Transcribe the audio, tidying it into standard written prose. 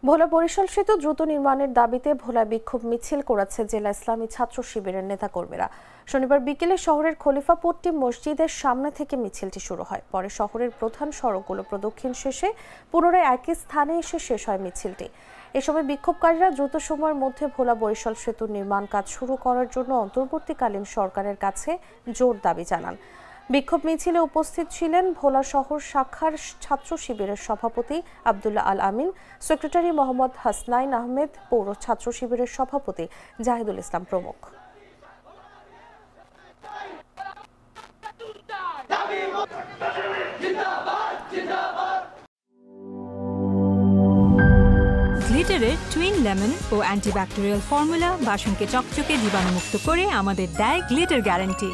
ভোলা বরিশাল সেতু দ্রুত নির্মাণের দাবিতে ভোলায় বিক্ষোভ মিছিল করেছে জেলা ইসলামী ছাত্র শিবিরের নেতাকর্মীরা। শনিবার বিকেলে শহরের খলিফাপট্টি মসজিদের সামনে থেকে মিছিলটি শুরু হয়। পরে শহরের প্রধান সড়কগুলো প্রদক্ষিণ শেষে পুনরায় একই স্থানে এসে শেষ হয় মিছিলটি। এ সময় বিক্ষোভকারীরা দ্রুত সময়ের মধ্যে ভোলা বরিশাল সেতুর নির্মাণ কাজ শুরু করার জন্য অন্তর্বর্তীকালীন সরকারের কাছে জোর দাবি জানান। বিক্ষোভ মিছিলে উপস্থিত ছিলেন ভোলা শহর শাখার ছাত্র শিবিরের সভাপতি আব্দুল্লাহ আল আমিন, সেক্রেটারি মোহাম্মদ হাসনাইন আহমেদ, পৌর ছাত্র শিবিরের সভাপতি জাহিদুল ইসলাম প্রমুখ। গ্লিটারের টুইন লেমন ও অ্যান্টিব্যাকটেরিয়াল ফর্মুলা বাসনকে চকচকে জীবাণুমুক্ত করে আমাদের দেয় গ্লিটার গ্যারান্টি।